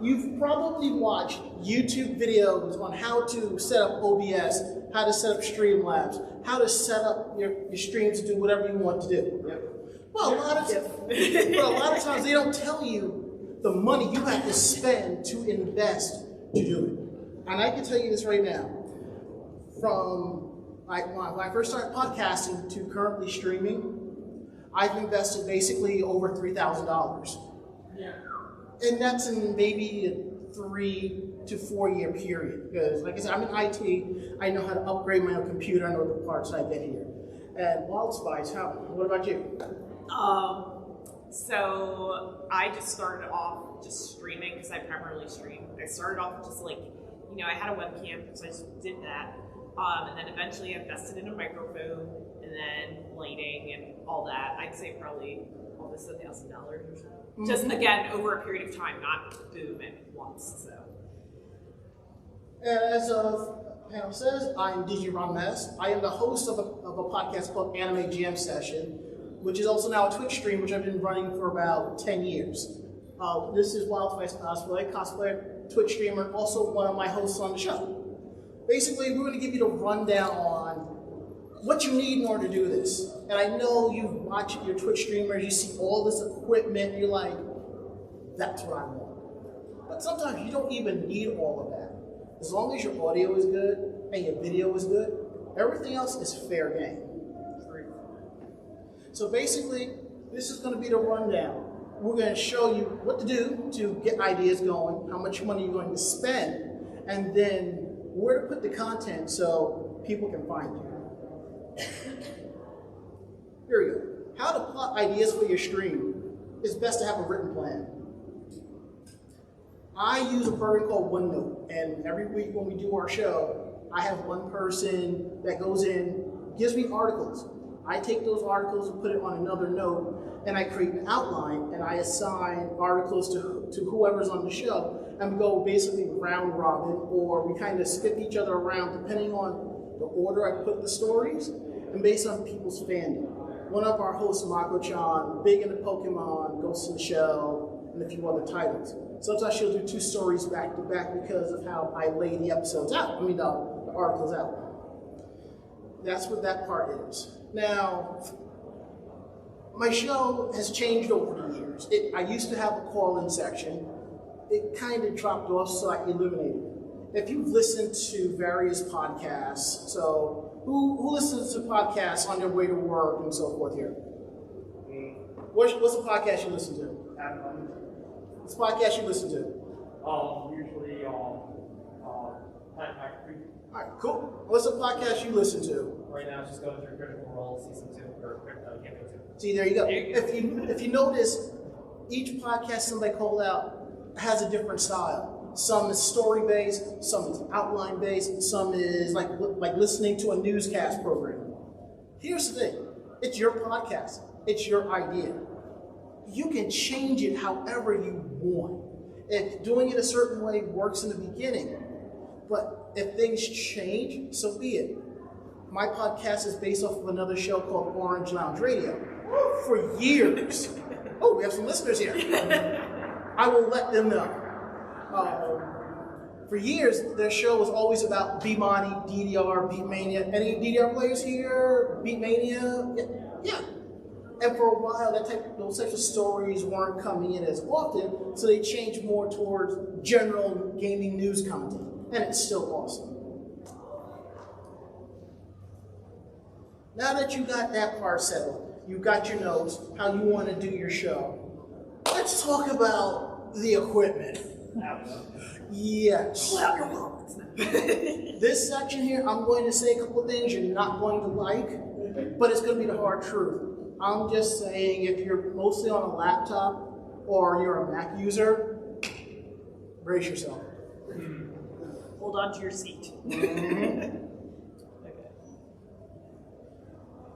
You've probably watched YouTube videos on how to set up OBS, how to set up Streamlabs, how to set up your streams to do whatever you want to do. Yep. Well, a lot of times they don't tell you the money you have to spend to invest to do it. And I can tell you this right now. From when I first started podcasting to currently streaming, I've invested basically over $3,000. Yeah. And that's in maybe a 3 to 4 year period. Because like I said, I'm in IT, I know how to upgrade my own computer, I know the parts I get here. And Wild Spice, what about you? So I just started off just streaming because I primarily stream. I started off just like, I had a webcam, so I just did that. And then eventually I invested in a microphone and then lighting and all that. I'd say probably almost $1,000 or so. Mm-hmm. Just again, over a period of time, not boom at once, so. As the panel says, I'm DJ RanmaS. I am the host of a podcast called Anime Jam Session, which is also now a Twitch stream, which I've been running for about 10 years. This is Wild Spice cosplayer, Twitch streamer, also one of my hosts on the show. Basically, we're going to give you the rundown on what you need in order to do this. And I know you watch your Twitch streamers, you see all this equipment, and you're like, that's what I want. But sometimes you don't even need all of that. As long as your audio is good and your video is good, everything else is fair game. So basically, this is going to be the rundown. We're going to show you what to do to get ideas going, how much money you're going to spend, and then where to put the content so people can find you. Here we go. How to plot ideas for your stream. It's best to have a written plan. I use a program called OneNote, and every week when we do our show, I have one person that goes in, gives me articles. I take those articles and put it on another note, and I create an outline, and I assign articles to whoever's on the show, and we go basically round robin, or we kind of skip each other around depending on the order I put the stories, and based on people's fandom. One of our hosts, Mako-chan, big into Pokemon, Ghost in the Shell, and a few other titles. Sometimes she'll do 2 stories back to back because of how I lay the episodes out, the articles out. That's what that part is. Now, my show has changed over the years. I used to have a call-in section. It kind of dropped off, so I eliminated it. If you've listened to various podcasts, so who listens to podcasts on their way to work and so forth here? What's the podcast you listen to? What's the podcast you listen to? Usually Planet Factory. All right, cool. What's the podcast you listen to? Right now, it's just going through Critical Role Season 2, or Campaign 2. See, there you go. If you notice, each podcast somebody called out has a different style. Some is story-based, some is outline-based, some is like listening to a newscast program. Here's the thing. It's your podcast. It's your idea. You can change it however you want. If doing it a certain way works in the beginning, but if things change, so be it. My podcast is based off of another show called Orange Lounge Radio. For years. Oh, we have some listeners here. I will let them know. For years, their show was always about Beatmania, DDR, Beatmania. Any DDR players here? Beatmania? Yeah. And for a while, those types of stories weren't coming in as often, so they changed more towards general gaming news content. And it's still awesome. Now that you got that part settled, you got your notes, how you want to do your show, let's talk about the equipment. Yes. This section here, I'm going to say a couple things you're not going to like, but it's going to be the hard truth. I'm just saying if you're mostly on a laptop or you're a Mac user, brace yourself. Hold on to your seat.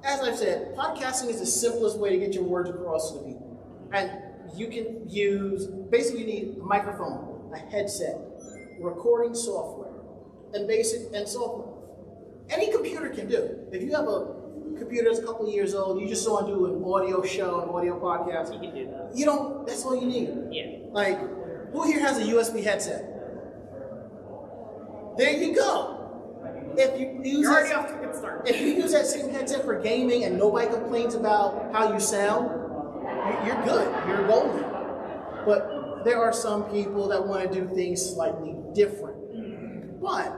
As I've said, podcasting is the simplest way to get your words across to the people. And you can use, basically you need a microphone, a headset, recording software, and software. Any computer can do. If you have a computer that's a couple of years old, you just want to do an audio show, an audio podcast. You can do that. That's all you need. Yeah. Like, Who here has a USB headset? There you go. If you use You're already off to a good start. If you use that same headset for gaming and nobody complains about how you sound, you're good. You're golden. But there are some people that want to do things slightly different. But,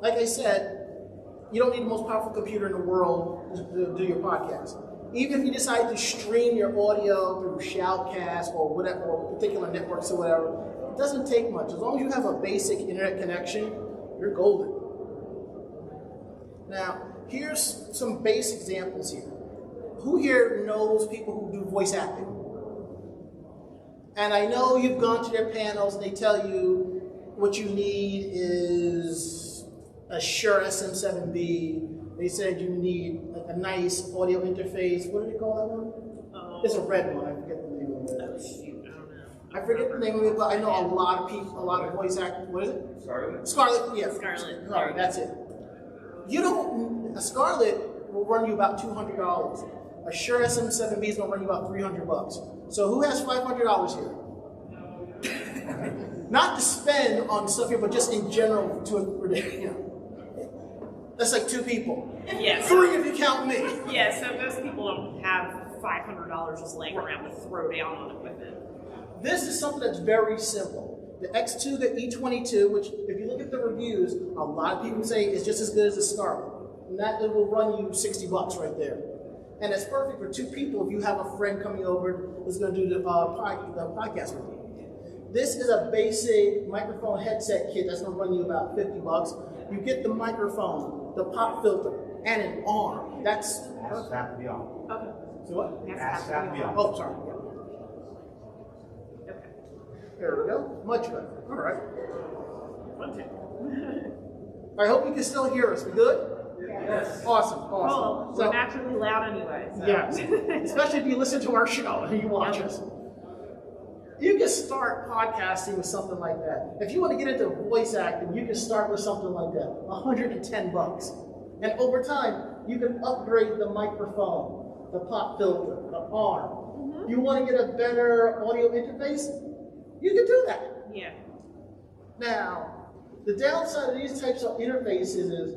like I said, you don't need the most powerful computer in the world to do your podcast. Even if you decide to stream your audio through Shoutcast or whatever, or particular networks or whatever, it doesn't take much. As long as you have a basic internet connection, you're golden. Now, here's some base examples here. Who here knows people who do voice acting? And I know you've gone to their panels and they tell you what you need is a Shure SM7B. They said you need a nice audio interface. What do they call that one? It's a red one. I forget the name of it. Oh, shoot, I don't know. I forget the name of it, but I know a lot of people, a lot of voice actors. What is it? Scarlett? Scarlett, yeah. Scarlett. Sorry, that's it. A Scarlett will run you about $200. A Shure SM7B is going to run you about $300. So who has $500 here? Not to spend on stuff here, but just in general, that's like 2 people. Yes. 3 if you count me. Yeah, so most people don't have $500 just laying around to throw down on equipment. This is something that's very simple. The X2, the E22, which if you look at the reviews, a lot of people say is just as good as the Scarlett. And that it will run you $60 right there. And it's perfect for 2 people if you have a friend coming over who's going to do the podcast with you. This is a basic microphone headset kit that's going to run you about $50. You get the microphone, the pop filter, and an arm. That's Has to have to be on. Okay. so what? Has to have to be on. Oh, sorry. Yeah. Okay. There we go. Much better. All right. Okay. I hope you can still hear us. We good? Yes. Awesome. Well, So, we're naturally loud anyway. So. yes, especially if you listen to our show and you watch us. You can start podcasting with something like that. If you want to get into voice acting, you can start with something like that, $110. And over time, you can upgrade the microphone, the pop filter, the arm. You want to get a better audio interface? You can do that. Yeah. Now, the downside of these types of interfaces is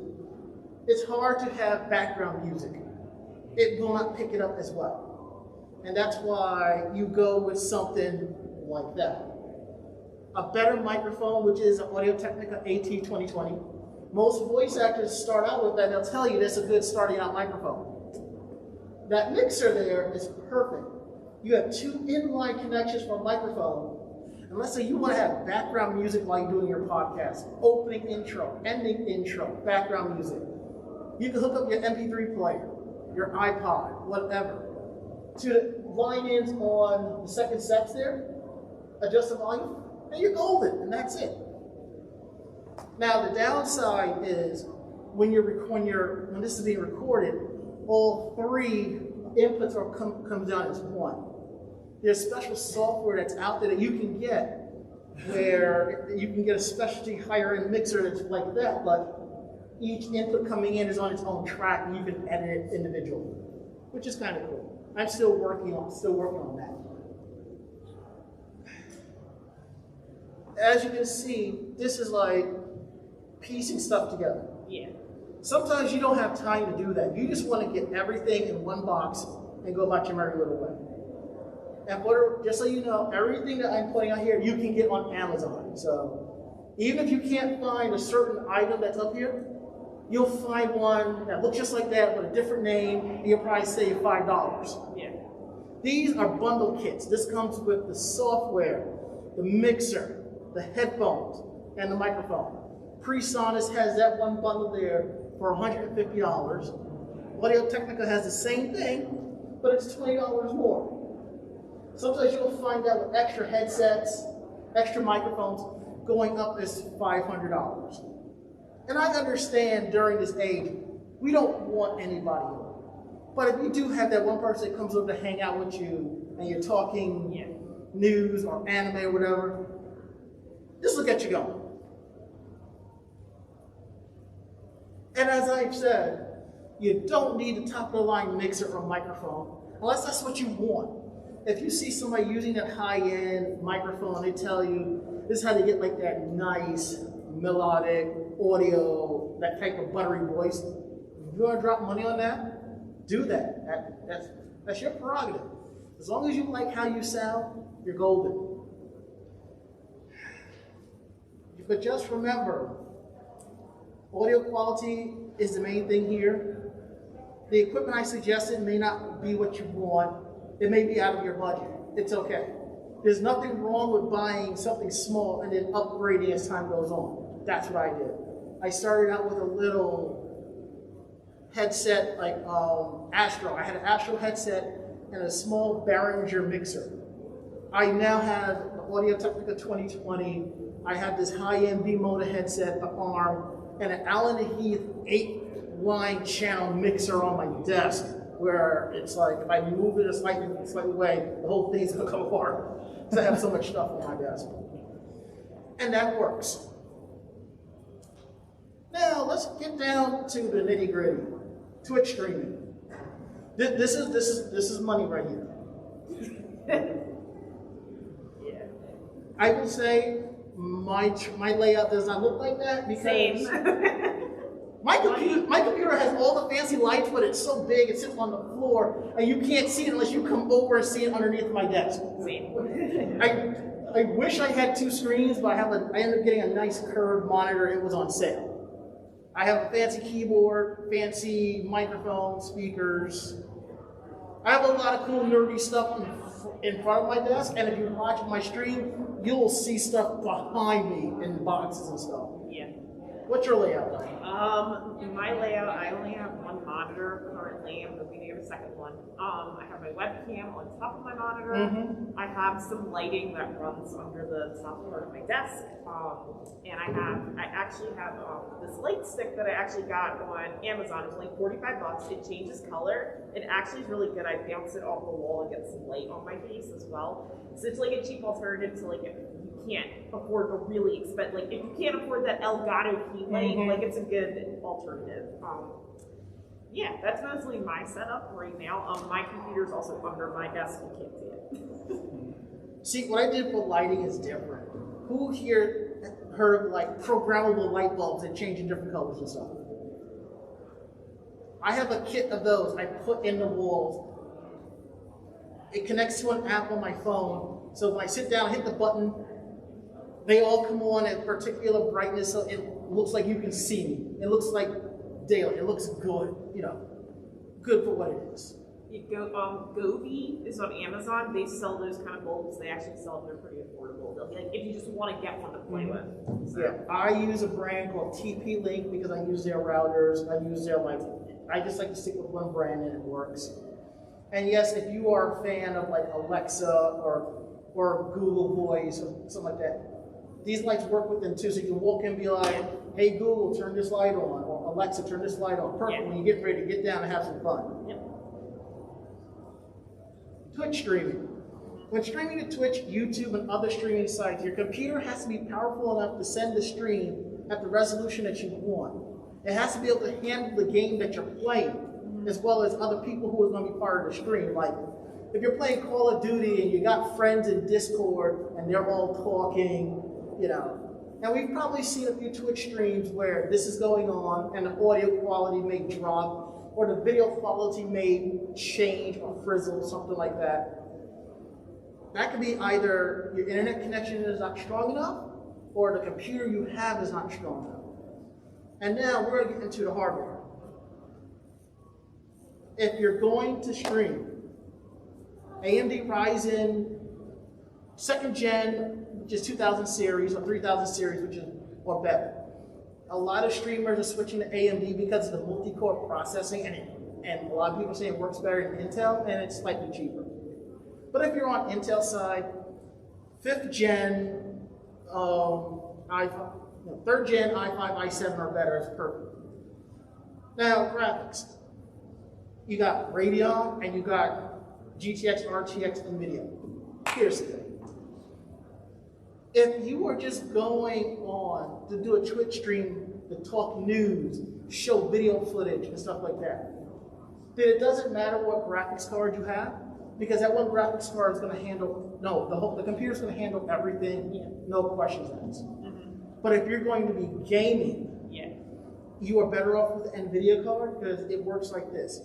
it's hard to have background music. It will not pick it up as well. And that's why you go with something like that. A better microphone, which is an Audio-Technica AT2020. Most voice actors start out with that, and they'll tell you that's a good starting out microphone. That mixer there is perfect. You have 2 inline connections for a microphone. And let's say you want to have background music while you're doing your podcast. Opening intro, ending intro, background music. You can hook up your MP3 player, your iPod, whatever, to the line-ins on the second sets there, adjust the volume, and you're golden, and that's it. Now the downside is when this is being recorded, all 3 inputs comes down as 1. There's special software that's out there that you can get where you can get a specialty higher-end mixer that's like that, but each input coming in is on its own track, and you can edit it individually, which is kind of cool. I'm still working on that. As you can see, this is like piecing stuff together. Yeah. Sometimes you don't have time to do that. You just want to get everything in one box and go about your merry little way. And just so you know, everything that I'm putting out here, you can get on Amazon. So even if you can't find a certain item that's up here, you'll find one that looks just like that with a different name, and you'll probably save $5. Yeah. These are bundle kits. This comes with the software, the mixer, the headphones, and the microphone. PreSonus has that one bundle there for $150. Audio-Technica has the same thing, but it's $20 more. Sometimes you'll find out with extra headsets, extra microphones, going up as $500. And I understand during this age, we don't want anybody over. But if you do have that one person that comes over to hang out with you and you're talking news or anime or whatever, just look at you going. And as I've said, you don't need a top-of-the-line mixer or microphone unless that's what you want. if you see somebody using that high-end microphone, they tell you this is how they get like that nice melodic audio, that type of buttery voice. If you want to drop money on that, do that. That's your prerogative. As long as you like how you sound, you're golden. But just remember, audio quality is the main thing here. The equipment I suggested may not be what you want. It may be out of your budget. It's okay. There's nothing wrong with buying something small and then upgrading as time goes on. That's what I did. I started out with a little headset like Astro. I had an Astro headset and a small Behringer mixer. I now have the Audio-Technica 2020. I have this high-end B-Moda headset, the ARM, and an Allen & Heath 8-line channel mixer on my desk, where it's like if I move it a slightly way, the whole thing's gonna come apart because I have so much stuff on my desk. And that works. Now let's get down to the nitty-gritty. Twitch streaming. This is money right here. Yeah. I will say my layout does not look like that because Same. my computer has all the fancy lights, but it's so big it sits on the floor and you can't see it unless you come over and see it underneath my desk. Same. I wish I had two screens, but I ended up getting a nice curved monitor. It was on sale. I have a fancy keyboard, fancy microphone, speakers. I have a lot of cool nerdy stuff in front of my desk, and if you watch my stream, you'll see stuff behind me in boxes and stuff. Yeah. What's your layout like? My layout, I only have one monitor currently. I'm hoping to get a second one. I have my webcam on top of my monitor. I have some lighting that runs under the top part of my desk. And I actually have this light stick that I actually got on Amazon. It's like $45. It changes color. It actually is really good. I bounce it off the wall and get some light on my face as well. So it's like a cheap alternative to like if you can't afford a really expensive, like if you can't afford that Elgato key light, like it's a good alternative. Yeah, that's mostly my setup right now. My computer's also under my desk. You can't see it. See, what I did for lighting is different. Who here heard like programmable light bulbs that change in different colors and stuff? I have a kit of those I put in the walls. It connects to an app on my phone, so when I sit down and hit the button, they all come on at particular brightness, so it looks like you can see me. It looks like daylight. It looks good, you know, good for what it is. You go, Govee is on Amazon. They sell those kind of bulbs. They actually sell them. They're pretty affordable. They'll be like, if you just want to get one to play with. So. Yeah, I use a brand called TP-Link because I use their routers. I use their I just like to stick with one brand and it works. And yes, if you are a fan of like Alexa or Google Voice or something like that, these lights work with them too. So you can walk in and be like, "Hey Google, turn this light on," or "Alexa, turn this light on." Perfect. When you get ready to get down and have some fun. Yep. Twitch streaming. When streaming to Twitch, YouTube, and other streaming sites, your computer has to be powerful enough to send the stream at the resolution that you want. It has to be able to handle the game that you're playing, as well as other people who are going to be part of the stream. Like, if you're playing Call of Duty and you got friends in Discord and they're all talking, you know. Now, we've probably seen a few Twitch streams where this is going on and the audio quality may drop, or the video quality may change or frizzle, something like that. That could be either your internet connection is not strong enough, or the computer you have is not strong enough. And now we're going to get into the hardware. If you're going to stream, AMD Ryzen 2nd Gen, which is 2000 series, or 3000 series, which is or better. A lot of streamers are switching to AMD because of the multi-core processing, and a lot of people say it works better than Intel, and it's slightly cheaper. But if you're on Intel side, 5th Gen, 3rd Gen, i5, i7 or better is perfect. Now, graphics. You got Radeon and you got GTX, RTX, NVIDIA. Here's the thing. If you were just going on to do a Twitch stream to talk news, show video footage and stuff like that, then it doesn't matter what graphics card you have. Because that one graphics card is going to handle, the computer's going to handle everything, no questions asked. But if you're going to be gaming, you are better off with the NVIDIA card because it works like this.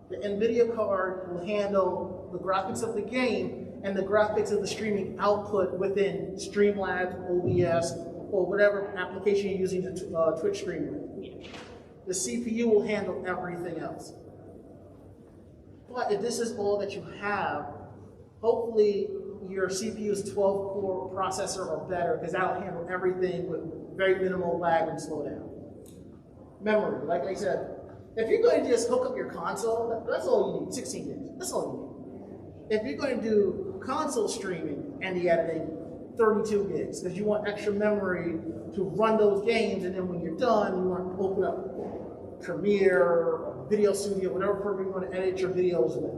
The NVIDIA card will handle the graphics of the game and the graphics of the streaming output within Streamlabs, OBS, or whatever application you're using to Twitch stream with. The CPU will handle everything else. But if this is all that you have, hopefully your CPU's 12-core processor or better, because that'll handle everything with very minimal lag and slowdown. Memory, like I said, if you're going to just hook up your console, that's all you need, 16 gigs. That's all you need. If you're going to do console streaming and the editing, 32 gigs, because you want extra memory to run those games, and then when you're done, you want to open up Premiere, or Video Studio, whatever program you want to edit your videos with.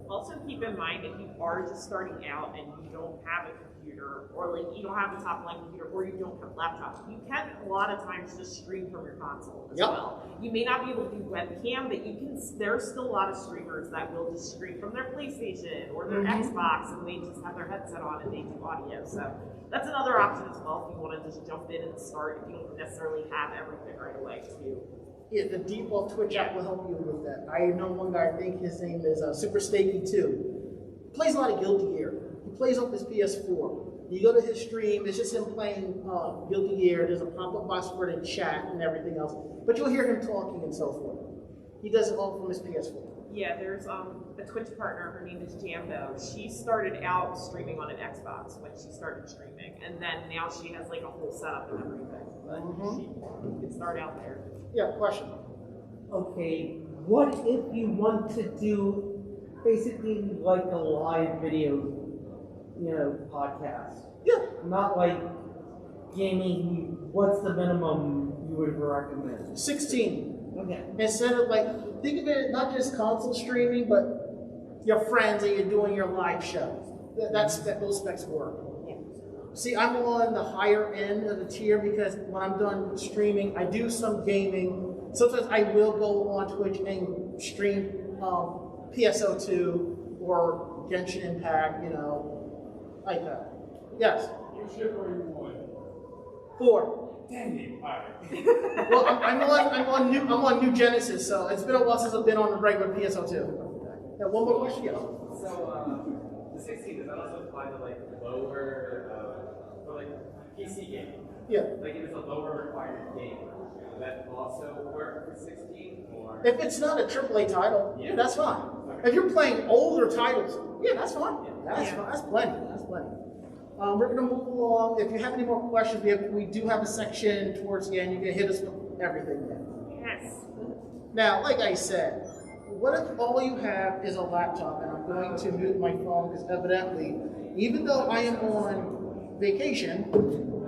Also keep in mind, if you are just starting out and you don't have a computer, or like you don't have a top-line computer, or you don't have a laptop, you can a lot of times just stream from your console as well. You may not be able to do webcam, but you can. There's still a lot of streamers that will just stream from their PlayStation or their Xbox, and they just have their headset on and they do audio. So that's another option as well if you want to just jump in and start if you don't necessarily have everything right away too. Yeah, the default Twitch app will help you with that. I know one guy, I think his name is Super Stakey 2. He plays a lot of Guilty Gear. He plays off his PS4. You go to his stream, it's just him playing Guilty Gear. There's a pop-up box for the chat and everything else. But you'll hear him talking and so forth. He does it all from his PS4. Yeah, there's a Twitch partner, her name is Jambo. She started out streaming on an Xbox when she started streaming, and then now she has like a whole setup and everything. But she can start out there. Yeah, question. Okay, what if you want to do basically like a live video, podcast? Yeah. Not like gaming. What's the minimum you would recommend? 16. Okay. Instead of think of it not just console streaming, but your friends and you're doing your live show. Those specs work. See, I'm on the higher end of the tier because when I'm done streaming, I do some gaming. Sometimes I will go on Twitch and stream PSO2 or Genshin Impact, like that. Yes? What ship are you on? 4. Dang it, alright. Well, I'm on New Genesis, so it's been a while since I've been on the regular PSO2. Yeah, one more question? Yes. So, the 16, does that also apply to lower, for PC gaming? Yeah. Like if it's a lower required game, does that also work for 16? Or If it's not a AAA title, yeah, that's fine. If you're playing older titles, yeah, that's fine. That's fine. That's plenty. That's plenty. We're going to move along. If you have any more questions, we do have a section towards the end. You can hit us with everything there. Yes. Now, like I said, what if all you have is a laptop, and I'm going to mute my phone because evidently, even though I am on vacation,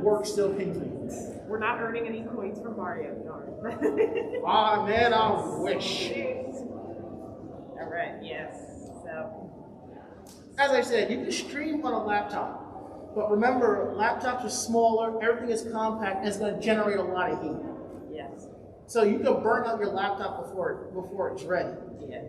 work still pings me. We're not earning any coins from Mario, darn. Ah, man, I wish. All right, yes. So, As I said, you can stream on a laptop. But remember, laptops are smaller, everything is compact, and it's going to generate a lot of heat. yes. So you can burn out your laptop before it's ready. Yeah.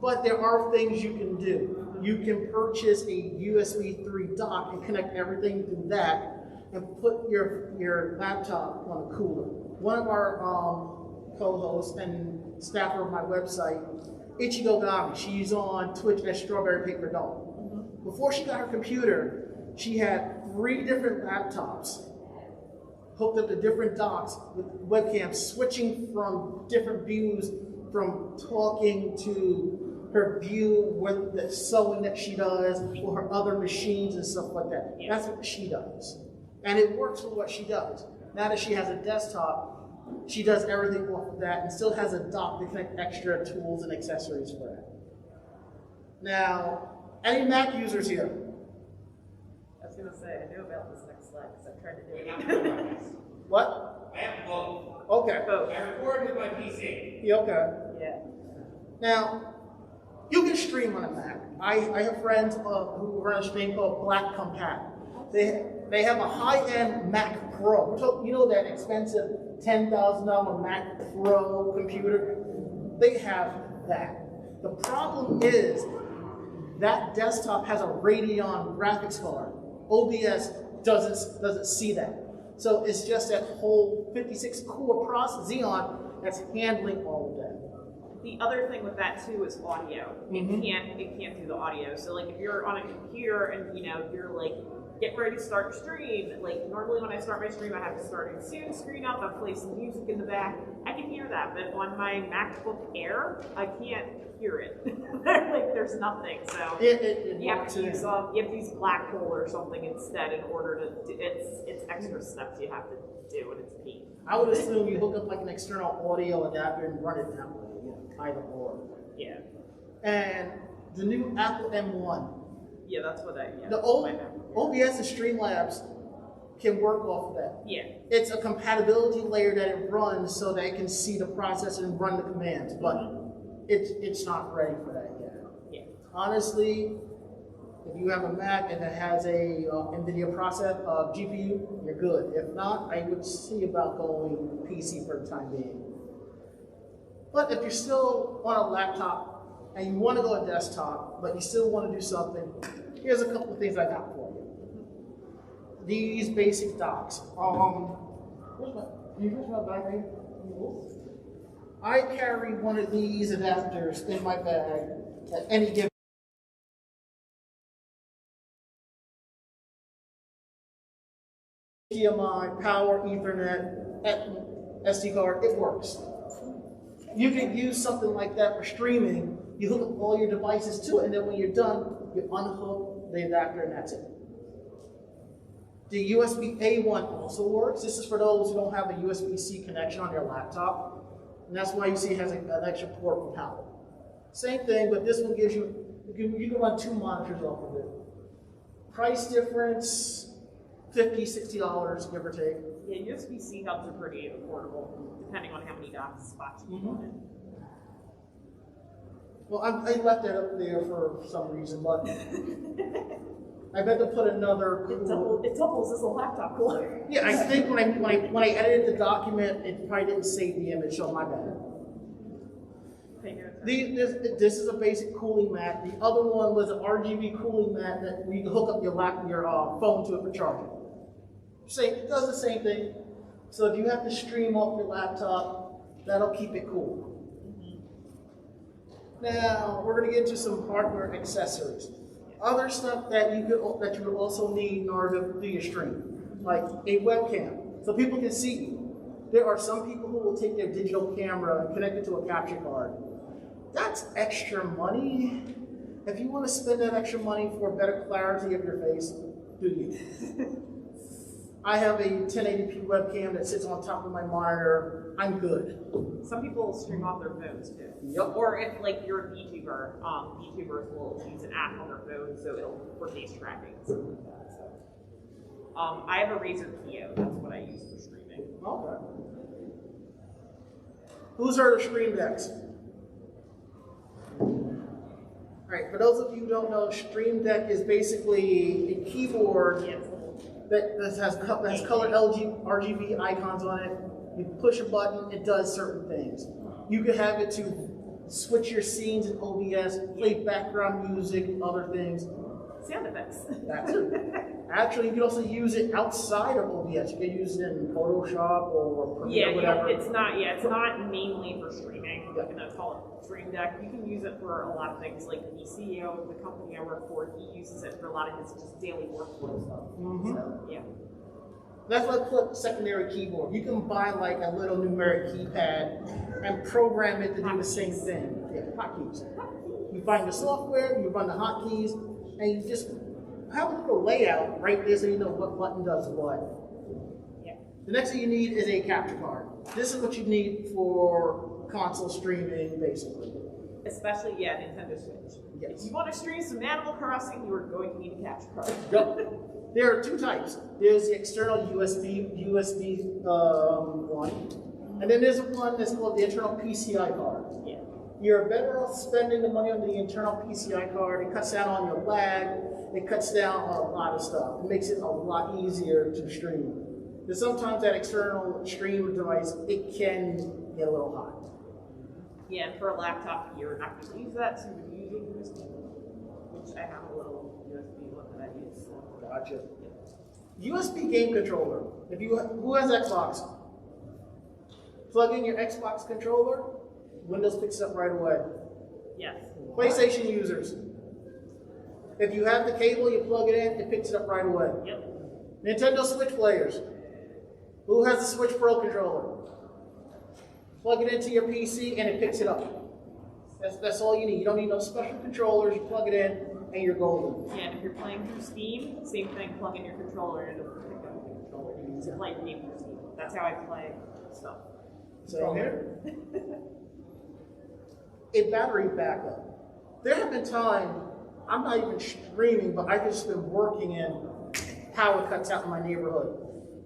But there are things you can do. You can purchase a USB 3 dock and connect everything through that and put your laptop on a cooler. One of our co-hosts and staffer of my website, Ichigo Gami, she's on Twitch as Strawberry Paper Doll. Before she got her computer, she had 3 different laptops hooked up to different docks with webcams, switching from different views, from talking to her view with the sewing that she does, or her other machines and stuff like that. That's what she does. And it works for what she does. Now that she has a desktop, she does everything off of that and still has a dock to connect extra tools and accessories for that. Now, any Mac users here? I was going to say, I know about this next slide because I'm trying to do it. What? I have both. Okay. Both. I record with my PC. Yeah, okay. Yeah. Now, you can stream on a Mac. I have friends who run a stream called Black Compact. They have a high-end Mac Pro. You know that expensive $10,000 Mac Pro computer? They have that. The problem is that desktop has a Radeon graphics card. OBS doesn't see that. So it's just that whole 56 core process Xeon that's handling all of that. The other thing with that too is audio. It can't do the audio. So like if you're on a computer and you're like get ready to start your stream, like normally when I start my stream I have to start a soon screen up, I play some music in the back. I can hear that, but on my MacBook Air, I can't hear it. Like there's nothing. So you have to use Blackpool or something instead in order to it's extra steps you have to do, and it's pain. I would assume you hook up like an external audio adapter and run it that way. Either or. Yeah. And the new Apple M1. Yeah, that's what The old OBS and Streamlabs can work off of that. Yeah. It's a compatibility layer that it runs so that it can see the process and run the commands, but it's not ready for that yet. Yeah. Honestly, if you have a Mac and it has a NVIDIA GPU, you're good. If not, I would see about going PC for the time being. But if you're still on a laptop and you want to go a desktop, but you still want to do something, here's a couple of things I got for you. These basic docks. Can you push my bag here? I carry one of these adapters in my bag at any given. HDMI, power, Ethernet, SD card, it works. You can use something like that for streaming. You hook up all your devices to it, and then when you're done, you unhook the adapter, and that's it. The USB-A one also works. This is for those who don't have a USB-C connection on their laptop, and that's why you see it has an extra port for power. Same thing, but this one gives you can run 2 monitors off of it. Price difference, $50, $60, give or take. Yeah, USB-C hubs are pretty affordable, depending on how many dock spots you want in. Well, I left that up there for some reason, but I bet to put another. It doubles as a laptop cooler. Yeah, I think when I edited the document, it probably didn't save the image, so my bad. This is a basic cooling mat. The other one was an RGB cooling mat that you can hook up your phone to it for charging. It does the same thing. So if you have to stream off your laptop, that'll keep it cool. Now we're going to get into some hardware accessories. Other stuff that you would also need in order to do your stream, like a webcam, so people can see you. There are some people who will take their digital camera and connect it to a capture card. That's extra money. If you want to spend that extra money for better clarity of your face, do you? I have a 1080p webcam that sits on top of my monitor. I'm good. Some people stream off their phones too. Yep. Or if like you're a VTuber, VTubers will use an app on their phone so it'll for face tracking and stuff like that. So, I have a Razer Kio. That's what I use for streaming. Okay. Who's heard of Stream Decks? All right. For those of you who don't know, Stream Deck is basically a keyboard. Yeah. That has colored RGB icons on it. You push a button, it does certain things. You could have it to switch your scenes in OBS, play background music, other things. Sound effects. That's it. Actually, you can also use it outside of OBS. You can use it in Photoshop or Premiere, whatever. It's not mainly for streaming. I'm gonna call it Stream Deck. You can use it for a lot of things, like the CEO of the company I work for, he uses it for a lot of his just daily workflow stuff. So, yeah. That's why I put secondary keyboard. You can buy like a little numeric keypad and program it to do the same thing. Yeah, hotkeys. You find the software, you run the hotkeys, and you just have a little layout right there so you know what button does what. Yeah. The next thing you need is a capture card. This is what you need for console streaming, basically. Especially, Nintendo Switch. Yes. If you want to stream some Animal Crossing, you are going to need a capture card. Yep. There are 2 types. There's the external USB one, and then there's one that's called the internal PCI card. Yeah. You're better off spending the money on the internal PCI card. It cuts down on your lag. It cuts down on a lot of stuff. It makes it a lot easier to stream. Because sometimes that external stream device, it can get a little hot. Yeah, and for a laptop, you're not going to use that, so you're using USB, which I have a little USB one that I use. So. Gotcha. USB game controller. Who has Xbox? Plug in your Xbox controller, Windows picks it up right away. Yes. PlayStation users. If you have the cable, you plug it in, it picks it up right away. Yep. Nintendo Switch players. Who has the Switch Pro controller? Plug it into your PC and it picks it up. That's all you need. You don't need no special controllers. You plug it in and you're golden. Yeah, and if you're playing through Steam, same thing, plug in your controller and it'll pick up the controller. You use it like the game through Steam. That's how I play stuff. Same here. A battery backup. There have been times, I'm not even streaming, but I've just been working and power cuts out in my neighborhood.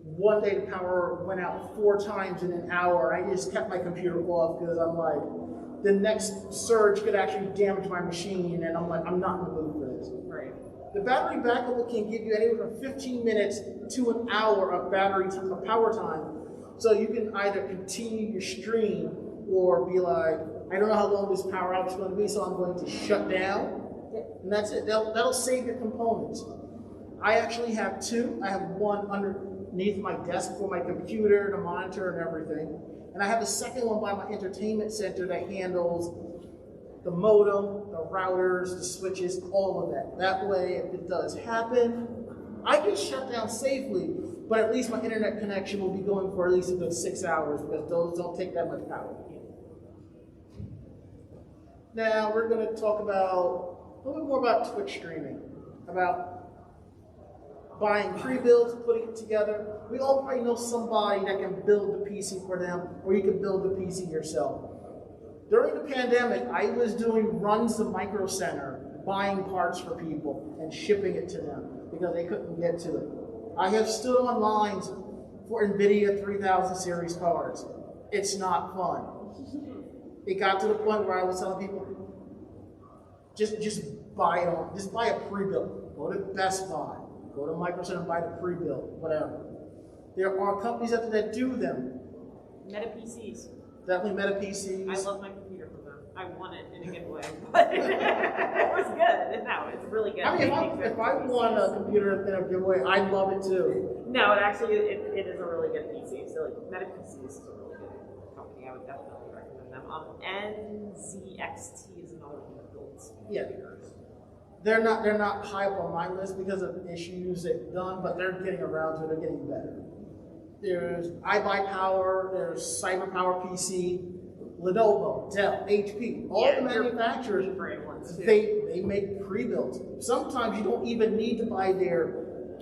One day the power went out 4 times in an hour. I just kept my computer off because I'm like, the next surge could actually damage my machine, and I'm like, I'm not in the mood for this. Right. The battery backup can give you anywhere from 15 minutes to an hour of battery time, of power time. So you can either continue your stream or be like, I don't know how long this power outage is going to be, so I'm going to shut down. And that's it. That'll save your components. I actually have 2. I have one underneath my desk for my computer, the monitor, and everything. And I have a second one by my entertainment center that handles the modem, the routers, the switches, all of that. That way, if it does happen, I can shut down safely, but at least my internet connection will be going for at least a good 6 hours because those don't take that much power. Now, we're going to talk about a little bit more about Twitch streaming, about buying pre-builds, putting it together. We all probably know somebody that can build the PC for them, or you can build the PC yourself. During the pandemic, I was doing runs to Micro Center, buying parts for people and shipping it to them because they couldn't get to it. I have stood on lines for NVIDIA 3000 series cards. It's not fun. It got to the point where I was telling people, just buy it on, just buy a pre-built. Go to Best Buy, go to Micro Center and buy the pre-built, whatever. There are companies out there that do them. Meta PCs. Definitely Meta PCs. I love my computer from them. I won it in a giveaway, but it was good. No, it's really good. I mean, if I won a computer in a giveaway, I'd love it too. No, it actually it is a really good PC. So like Meta PCs is a really good company. I would definitely recommend them. NZXT is another one that builds computers. They're not high up on my list because of issues they've done, but they're getting around to it. They're getting better. There's iBuyPower, there's CyberPower PC, Lenovo, Dell, HP, all the manufacturers, they make pre-builts. Sometimes you don't even need to buy their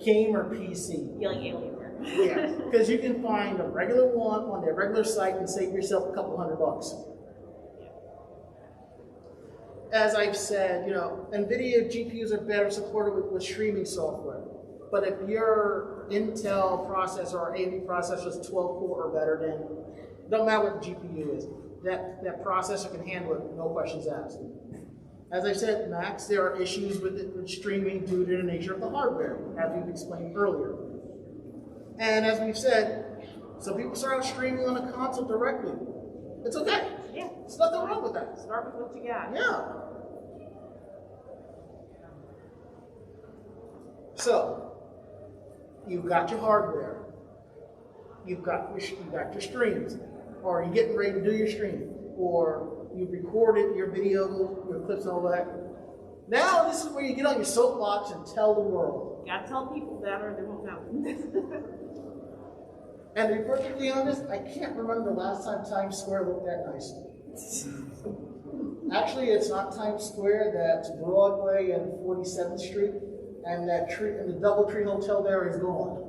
gamer PC. Like Alienware. Yeah, because you can find a regular one on their regular site and save yourself a couple $100. As I've said, NVIDIA GPUs are better supported with streaming software. But if your Intel processor or AMD processor is 12 core or better, then don't matter what the GPU is. That processor can handle it, no questions asked. As I said, Max, there are issues with streaming due to the nature of the hardware, as we've explained earlier. And as we've said, some people start out streaming on a console directly. It's okay. Yeah. There's nothing wrong with that. Start with what you got. Yeah. So, you've got your hardware. You've got your streams. Or you're getting ready to do your stream. Or you've recorded your video, your clips and all that. Now this is where you get on your soapbox and tell the world. You gotta tell people that or they won't know. And to be perfectly honest, I can't remember the last time Times Square looked that nice. Actually, it's not Times Square, that's Broadway and 47th Street, and the DoubleTree Hotel there is gone.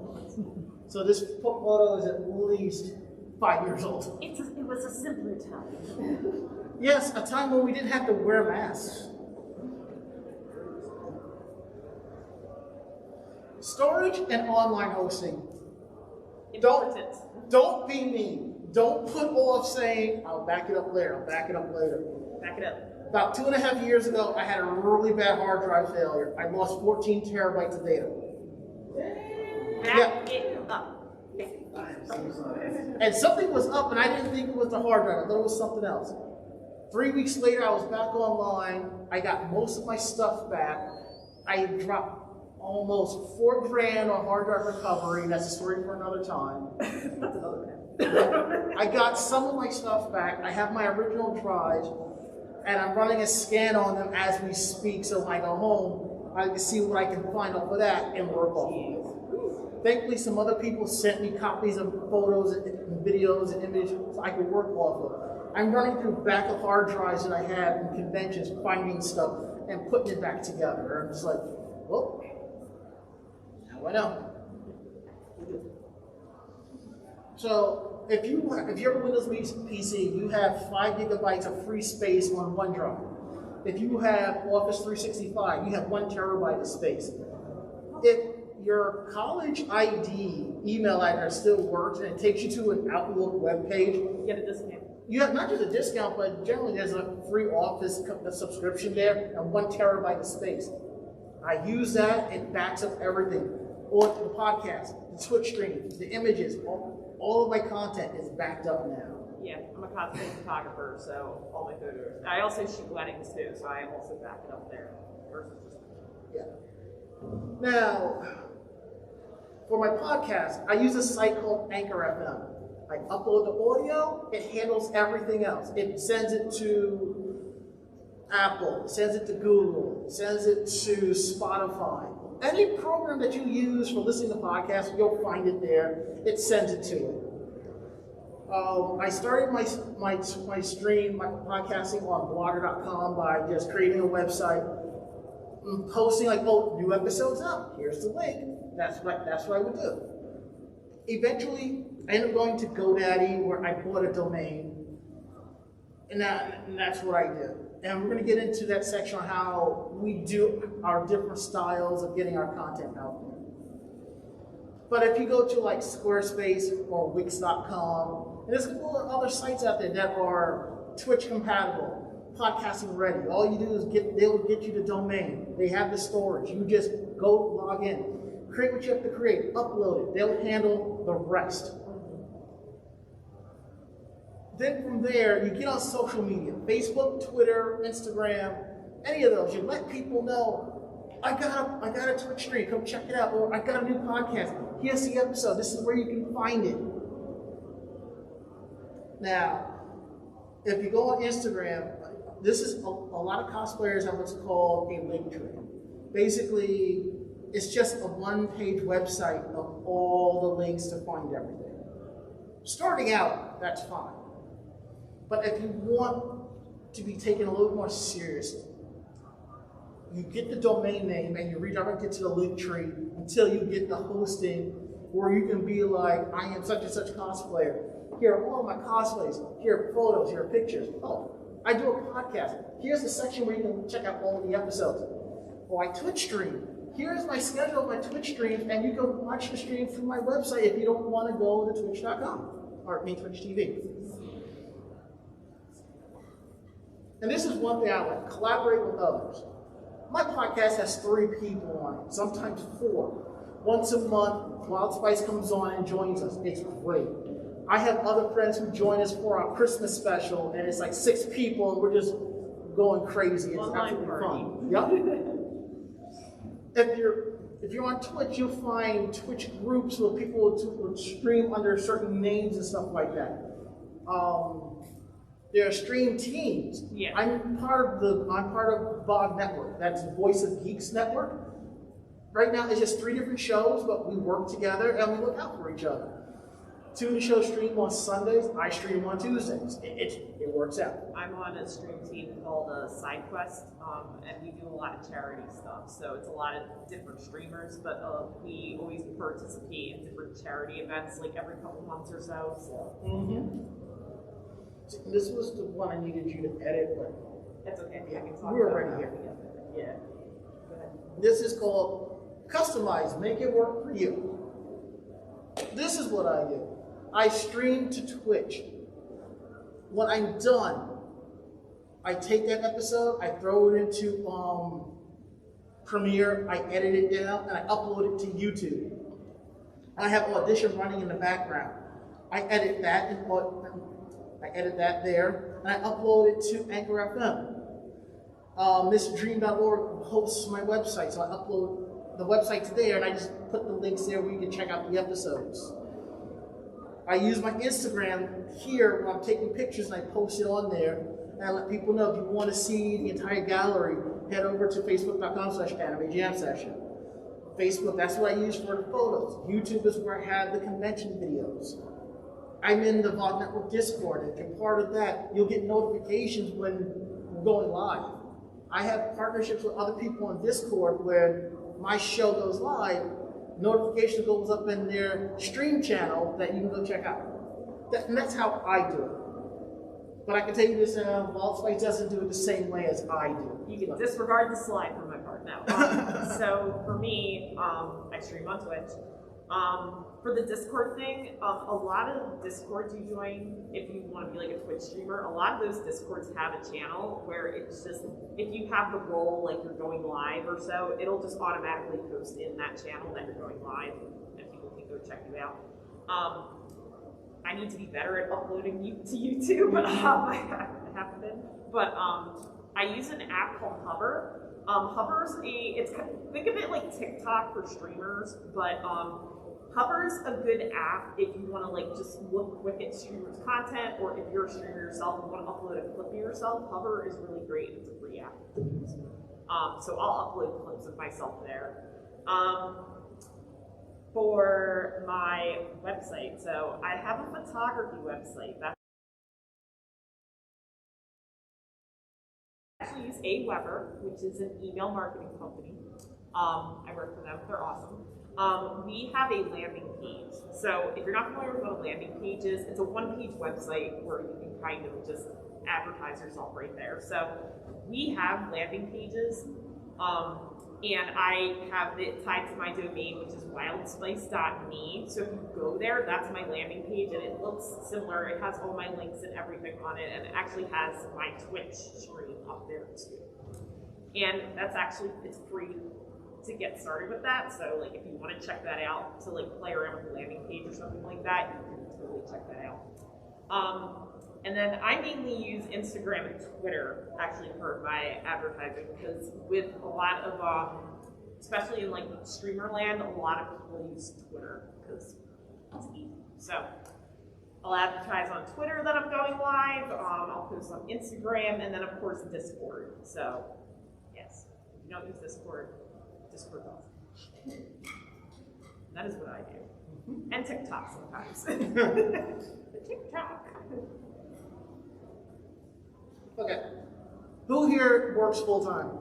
So this photo is at least 5 years old. It was a simpler time. Yes, a time when we didn't have to wear masks. Storage and online hosting. Don't be mean. Don't put off saying, I'll back it up later, I'll back it up later. Back it up. About 2.5 years ago, I had a really bad hard drive failure. I lost 14 terabytes of data. Back it up. And something was up, and I didn't think it was the hard drive. I thought it was something else. 3 weeks later, I was back online. I got most of my stuff back. I dropped almost $4 grand on hard drive recovery. That's a story for another time. That's another I got some of my stuff back. I have my original drives, and I'm running a scan on them as we speak. So when I go home, I can see what I can find off of that and work off of it. Thankfully, some other people sent me copies of photos and videos and images so I could work off of. I'm running through back of hard drives that I had in conventions, finding stuff and putting it back together. I'm just like, well, now I know. So if you have a Windows PC, you have 5 gigabytes of free space on OneDrive. If you have Office 365, you have 1 terabyte of space. If your college ID email address still works and it takes you to an Outlook web page, You get a discount. you have not just a discount, but generally there's a free Office subscription there and 1 terabyte of space. I use that, it backs up everything. Or the podcast, the Twitch stream, the images, all of my content is backed up now. Yeah, I'm a cosplay photographer, so all my photos. I also shoot weddings too, so I also back it up there. Versus just Yeah. Now, for my podcast, I use a site called Anchor FM. I upload the audio, it handles everything else. It sends it to Apple, it sends it to Google, it sends it to Spotify. Any program that you use for listening to podcasts, you'll find it there. It sends it to you. I started my stream, my podcasting on blogger.com by just creating a website, posting like, oh, new episodes up. Here's the link. That's what I would do. Eventually, I ended up going to GoDaddy where I bought a domain, and that's what I did. And we're going to get into that section on how we do our different styles of getting our content out there. But if you go to like Squarespace or Wix.com, and there's a couple of other sites out there that are Twitch compatible, podcasting ready. All you do is they'll get you the domain. They have the storage. You just go log in, create what you have to create, upload it. They'll handle the rest. Then from there, you get on social media, Facebook, Twitter, Instagram, any of those. You let people know, I got a Twitch stream, come check it out. Or I got a new podcast, here's the episode, this is where you can find it. Now, if you go on Instagram, this is a lot of cosplayers have what's called a link tree. Basically, it's just a one-page website of all the links to find everything. Starting out, that's fine. But if you want to be taken a little more seriously, you get the domain name and you redirect it to the link tree until you get the hosting where you can be like, I am such and such cosplayer. Here are all my cosplays. Here are photos, here are pictures. Oh, I do a podcast. Here's the section where you can check out all of the episodes. Or I Twitch stream. Here's my schedule of my Twitch streams, and you can watch the stream through my website if you don't want to go to twitch.com or Twitch TV. And this is one thing I like, collaborate with others. My podcast has 3 people on it, sometimes 4. Once a month, Wild Spice comes on and joins us. It's great. I have other friends who join us for our Christmas special, and it's like 6 people, and we're just going crazy. It's absolutely fun. Yep. If you're on Twitch, you'll find Twitch groups where people will stream under certain names and stuff like that. There are stream teams. Yeah. I'm part of VOG Network. That's Voice of Geeks Network. Right now, it's just 3 different shows, but we work together and we look out for each other. 2 of the shows stream on Sundays. I stream on Tuesdays. It works out. I'm on a stream team called Side Quest, and we do a lot of charity stuff. So it's a lot of different streamers, but we always participate in different charity events, like every couple months or so. This was the one I needed you to edit, but That's okay. I can talk we're about already it. here. Yeah. Go ahead. This is called Customize, Make It Work for You. This is what I do. I stream to Twitch. When I'm done, I take that episode, I throw it into Premiere, I edit it down, and I upload it to YouTube. I have Audition running in the background. I edit that there. and I upload it to Anchor FM. MrDream.org hosts my website, so I upload the website to there, and I just put the links there where you can check out the episodes. I use my Instagram here when I'm taking pictures, and I post it on there, and I let people know if you want to see the entire gallery, head over to facebook.com/AnimeJamSession. Facebook, that's what I use for the photos. YouTube is where I have the convention videos. I'm in the VOD Network Discord. If you're part of that, you'll get notifications when we're going live. I have partnerships with other people on Discord where my show goes live, notification goes up in their stream channel that you can go check out. And that's how I do it. But I can tell you this, Walt Spice doesn't do it the same way as I do. You can disregard the slide for my part now. So for me, I stream on Twitch. For the Discord thing, a lot of Discords you join, if you want to be like a Twitch streamer, a lot of those Discords have a channel where it's just, if you have the role, like you're going live or so, it'll just automatically post in that channel that you're going live, and people can go check you out. I need to be better at uploading to YouTube, but I haven't been. But I use an app called Hover. Hover's think of it like TikTok for streamers, but Hover's a good app if you want to like just look quick at streamers' content, or if you're a streamer yourself and want to upload a clip of yourself. Hover is really great. It's a free app. So I'll upload clips of myself there. For my website, so I have a photography website. That's I actually use AWeber, which is an email marketing company. I work for them, they're awesome. We have a landing page. So if you're not familiar with what a landing page is, it's a one-page website where you can kind of just advertise yourself right there. So we have landing pages, and I have it tied to my domain, which is wildspice.me. So if you go there, that's my landing page, and it looks similar. It has all my links and everything on it, and it actually has my Twitch stream up there too. And that's actually, it's free to get started with that. So like if you want to check that out, to like play around with the landing page or something like that, you can totally check that out. And then I mainly use Instagram and Twitter actually for my advertising, because with a lot of, especially in like streamer land, a lot of people use Twitter because it's easy. So I'll advertise on Twitter that I'm going live, I'll post on Instagram, and then of course Discord. So yes, if you don't use Discord does. That is what I do. And TikTok sometimes. TikTok. Okay. Who here works full time?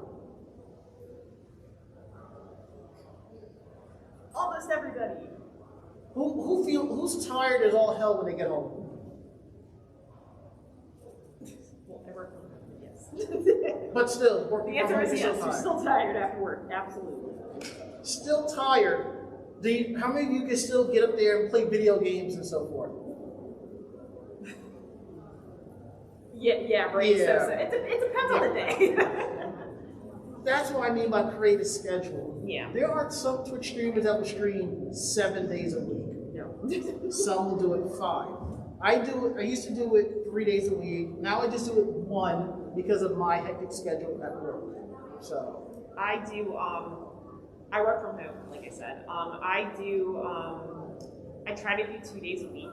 Almost everybody. Who's tired as all hell when they get home? Well, I work from home, yes. But still, working The answer from is home, yes, you're you're still tired after work, absolutely. Still tired. How many of you can still get up there and play video games and so forth? Yeah, right. Yeah. So it depends on the day. That's what I mean by create a schedule. Yeah. There are some Twitch streamers that will stream 7 days a week. No. Some will do it 5. I used to do it 3 days a week. Now I just do it 1 because of my hectic schedule at work. So I do. I work from home, like I said. I try to do 2 days a week,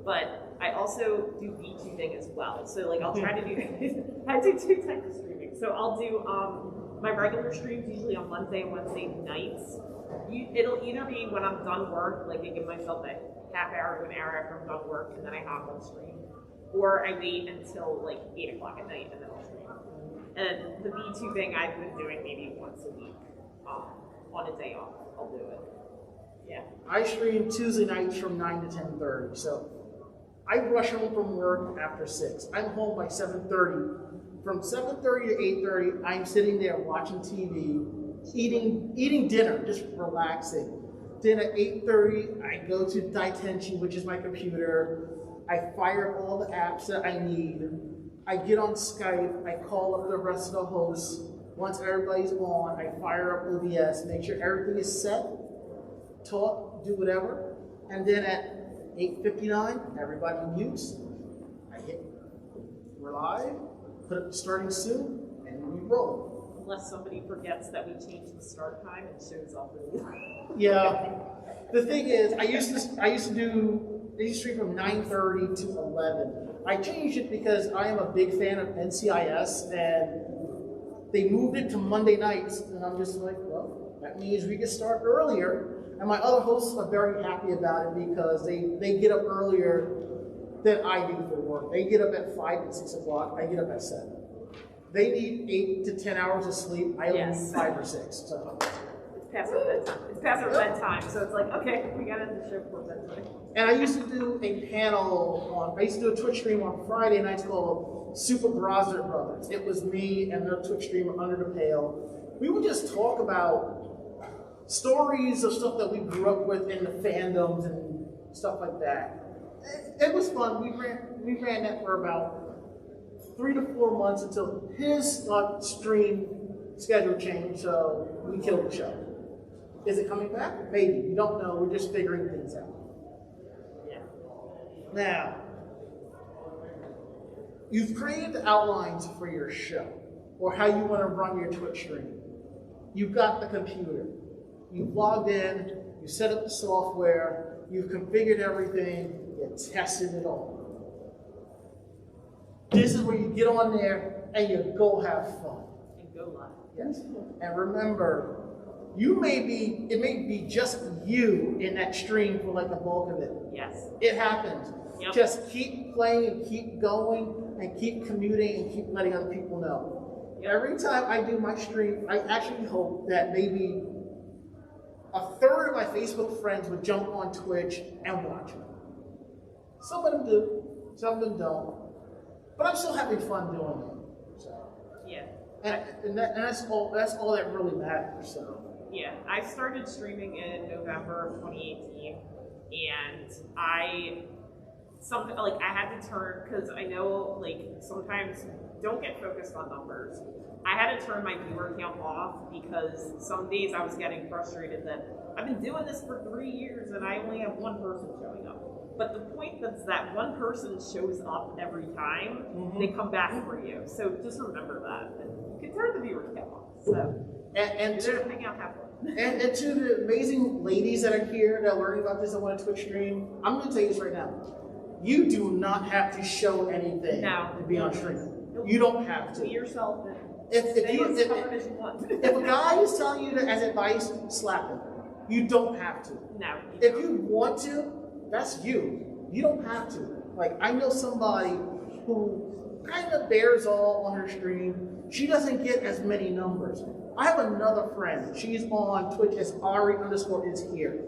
but I also do VTubing as well. So like I'll try to do, I do 2 types of streaming. So I'll do my regular streams usually on Wednesday and Wednesday nights. It'll either be when I'm done work, like I give myself a half hour to an hour after I'm done work, and then I hop on stream, or I wait until like 8 o'clock at night and then I'll stream. And the VTubing I've been doing maybe once a week. On a day off, I'll do it. Yeah. I stream Tuesday nights from 9 to 10:30. So I rush home from work after 6. I'm home by 7:30. From 7:30 to 8:30, I'm sitting there watching TV, eating dinner, just relaxing. Then at 8:30, I go to Daitenchi, which is my computer. I fire up all the apps that I need. I get on Skype. I call up the rest of the hosts. Once everybody's on, I fire up OBS, make sure everything is set, talk, do whatever, and then at 8:59, everybody mutes. I hit We're live, put up starting soon, and we roll. Unless somebody forgets that we changed the start time and shows up really late. Yeah. The thing is, I used to stream from 9:30 to 11. I changed it because I am a big fan of NCIS, and they moved it to Monday nights, and I'm just like, well, that means we can start earlier. And my other hosts are very happy about it because they get up earlier than I do for work. They get up at 5 and 6 o'clock. I get up at 7. They need 8 to 10 hours of sleep. I only need 5 or 6. So. It's past our bedtime. It's past our bedtime, so it's like, okay, we got to end the show before bedtime. And I used to do a panel I used to do a Twitch stream on Friday nights called Super Browser Brothers. It was me and their Twitch streamer Under the Pale. We would just talk about stories of stuff that we grew up with in the fandoms and stuff like that. It was fun. We ran that for about 3 to 4 months until his stream schedule changed, so we killed the show. Is it coming back? Maybe. We don't know. We're just figuring things out. Yeah. Now, you've created the outlines for your show or how you want to run your Twitch stream. You've got the computer. You've logged in. You set up the software. You've configured everything. You tested it all. This is where you get on there and you go have fun. And go live. Yes. And remember, it may be just you in that stream for like the bulk of it. Yes. It happens. Yep. Just keep playing and keep going and keep commuting and keep letting other people know. Yep. Every time I do my stream, I actually hope that maybe a third of my Facebook friends would jump on Twitch and watch it. Some of them do, some of them don't. But I'm still having fun doing it. So. Yeah. And that's all that really matters. So. Yeah, I started streaming in November of 2018, and I had to turn, because I know sometimes don't get focused on numbers. I had to turn my viewer count off because some days I was getting frustrated that I've been doing this for 3 years and I only have one person showing up. But the point is that one person shows up every time they come back for you. So just remember that. You can turn the viewer count off. So And to hang out, have fun. and to the amazing ladies that are here that are learning about this and want to Twitch stream, I'm going to tell you this right now. You do not have to show anything to be on stream. You don't have to. Be yourself. If Stay as covered as you want. a guy is telling you that as advice, slap him. You don't have to. No. If you want to, that's you. You don't have to. Like, I know somebody who kind of bears all on her stream. She doesn't get as many numbers. I have another friend. She's on Twitch as Ari_is_here.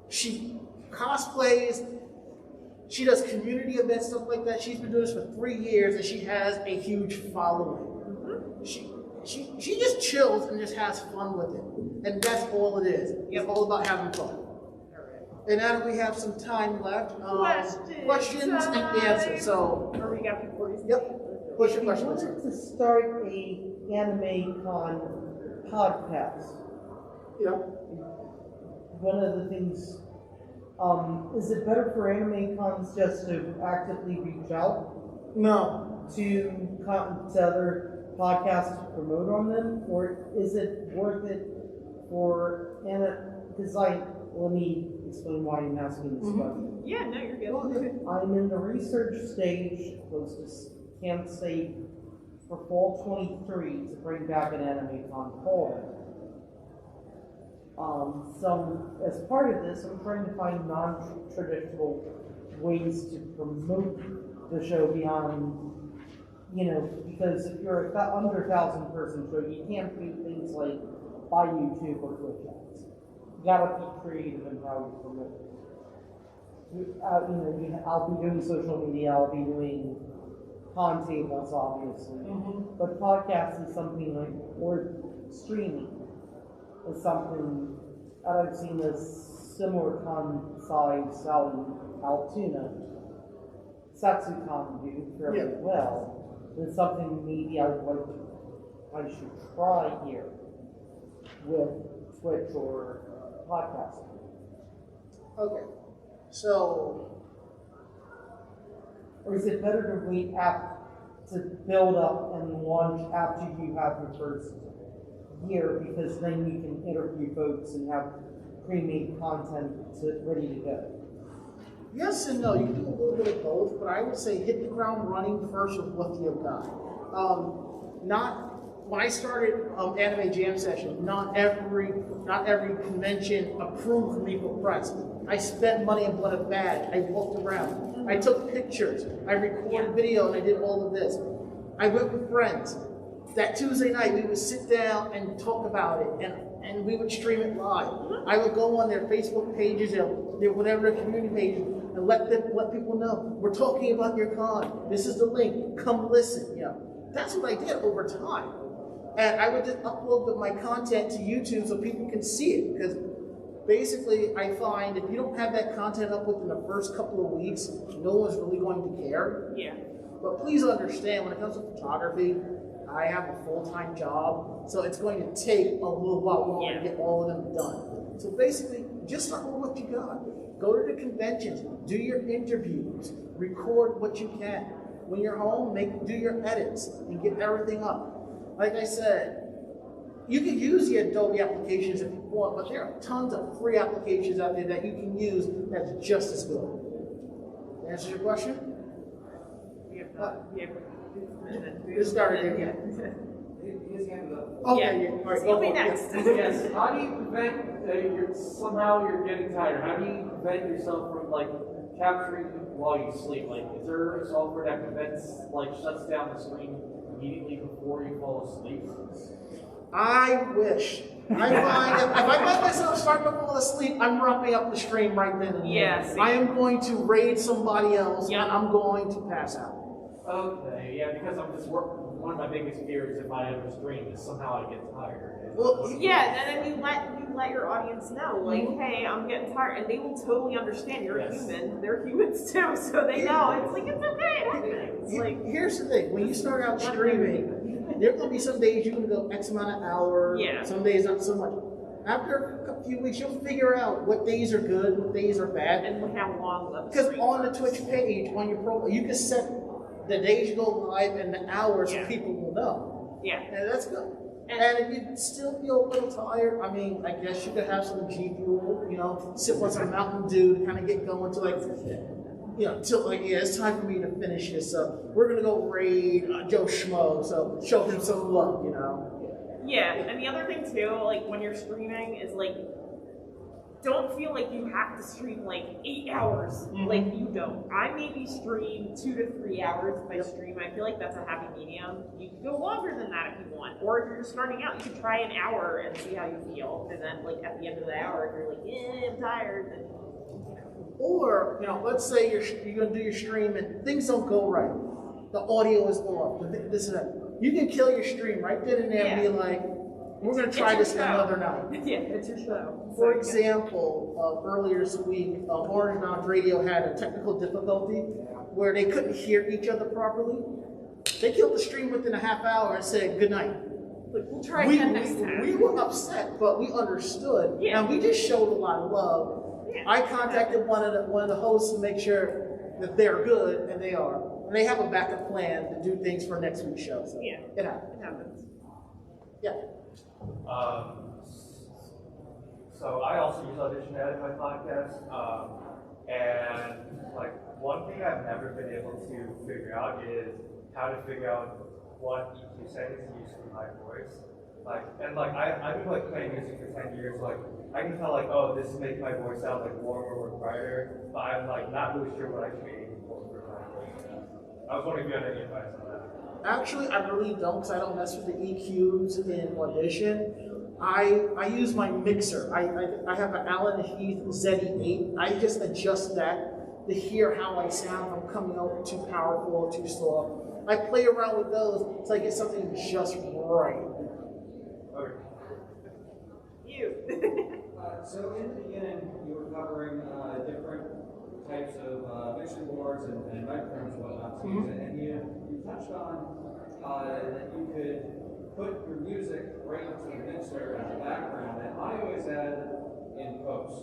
She cosplays. She does community events, stuff like that. She's been doing this for 3 years, and she has a huge following. She just chills and just has fun with it. And that's all it is. It's all about having fun. And now that we have some time left, questions and answers. So, Or we got people. yep. What's your If you question? wanted to start a anime con podcast, Yeah. one of the things, is it better for anime cons just to actively reach out No. to other podcasts to promote on them, or is it worth it for because let me explain why I'm asking this question. Yeah, no, you're good. I'm in the research stage, close to Kansas State, for fall 23 to bring back an anime con call. So as part of this, I'm trying to find non-traditional ways to promote the show beyond, because if you're under 1,000 person show, you can't do things like by YouTube or Twitch ads. You gotta be creative in how you promote it. I'll be doing social media, I'll be doing con tables, obviously. But podcast is something or streaming is something that I've seen as similar con size out in Altoona. Satsukon do fairly well. It's something maybe I should try here with Twitch or podcasting. Okay. So, Or is it better to wait to build up and launch after you have your first year, because then you can interview folks and have pre-made content ready to go. Yes and no. You can do a little bit of both, but I would say hit the ground running first with what you've got. When I started Anime Jam Session, not every convention approved me for press. I spent money and bought a badge. I walked around. I took pictures. I recorded video, and I did all of this. I went with friends. That Tuesday night, we would sit down and talk about it, and we would stream it live. I would go on their Facebook pages, their whatever their community pages, and let people know, we're talking about your con. This is the link. Come listen. You know, that's what I did over time. And I would just upload my content to YouTube so people can see it, because basically I find if you don't have that content up within the first couple of weeks, no one's really going to care. Yeah. But please understand, when it comes to photography, I have a full-time job, so it's going to take a little while longer to get all of them done. So basically, just start with what you got. Go to the conventions, do your interviews, record what you can. When you're home, do your edits and get everything up. Like I said, you can use the Adobe applications if you want, but there are tons of free applications out there that you can use that's just as good. Answer your question? It started again. His hand is up. Okay, yeah. All right, You'll go be on, yeah. next. Yes. How do you prevent somehow you're getting tired? How do you prevent yourself from capturing while you sleep? Is there a software that prevents shuts down the screen immediately before you fall asleep? I wish. I find if I find myself starting to fall asleep, I'm wrapping up the stream right then and there. Yes. I am going to raid somebody else, and I'm going to pass out. Okay, yeah, because I'm just one of my biggest fears if I ever stream is somehow I get tired. Well, Yeah, and then you let your audience know, hey, I'm getting tired, and they will totally understand. You're a human; they're humans too, so they know it's it's okay. It's here's the thing: when you start out streaming, there are going to be some days you can go X amount of hours. Yeah. Some days not so much. After a few weeks, you'll figure out what days are good, what days are bad, and how long the because stream on the is. Twitch page, on your profile, you can set the days you go live and the hours so people will know. Yeah. And that's good. And if you still feel a little tired, I mean, I guess you could have some G Fuel, sip on some Mountain Dew to kind of get going till it's time for me to finish this up. We're going to go raid Joe Schmo, so show him some love, Yeah, and the other thing too, when you're streaming is don't feel like you have to stream 8 hours. You don't. I maybe stream 2 to 3 hours if I stream. I feel like that's a happy medium. You can go longer than that if you want. Or if you're just starting out, you can try an hour and see how you feel. And then at the end of the hour, if you're I'm tired, then Or, let's say you're going to do your stream and things don't go right. The audio is off. This and that. You can kill your stream right then and there and be like, we're going to try this another night. Yeah, it's your show. For example, earlier this week, Orange Mound Radio had a technical difficulty where they couldn't hear each other properly. They killed the stream within a half hour and said, good night. We'll try again next time. We were upset, but we understood. And we just showed a lot of love. Yeah. I contacted one of the hosts to make sure that they're good, and they are. And they have a backup plan to do things for next week's show. So yeah, it happens. It happens. Yeah. So I also use Audition to edit my podcast, and one thing I've never been able to figure out is how to figure out what EQ settings to use for my voice. I've been playing music for 10 years. I can tell oh, this is making my voice sound warmer or brighter, but I'm not really sure what I should be aiming for my voice. I was wondering if you had any advice on that. Actually, I really don't, because I don't mess with the EQs in Audition. I use my mixer. I have an Allen Heath ZE8. I just adjust that to hear how I sound. If I'm coming out too powerful or too soft. I play around with those until I get something just right. Okay. You. So in the beginning, you were covering different types of mixing boards and microphones and whatnot to use it, and you touched on that you could put your music right into the mixer as a background, and I always add in post.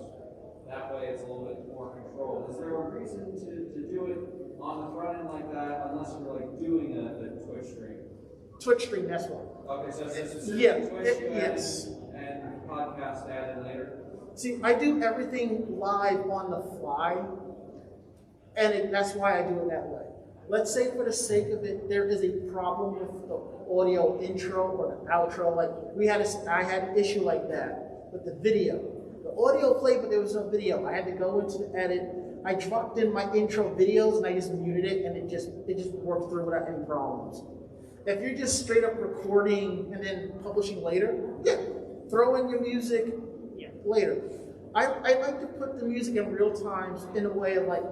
That way it's a little bit more controlled. Is there a reason to do it on the front end like that unless you're like doing a Twitch stream? Twitch stream, that's what. Okay, so it's a Yeah, Twitch you add yes. and podcast added later. See, I do everything live on the fly, and that's why I do it that way. Let's say for the sake of it, there is a problem with the audio intro or the outro. Like I had an issue like that with the video. The audio played, but there was no video. I had to go into the edit. I dropped in my intro videos and I just muted it, and it just worked through without any problems. If you're just straight up recording and then publishing later, yeah, throw in your music later. I like to put the music in real times in a way of like,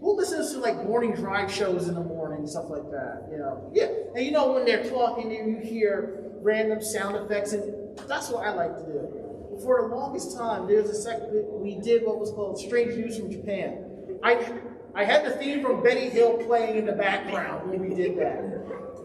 who listens to like morning drive shows in the morning, stuff like that, you know? Yeah, and you know when they're talking and you hear random sound effects, and that's what I like to do. For the longest time, there was a second we did what was called Strange News from Japan. I had the theme from Benny Hill playing in the background when we did that.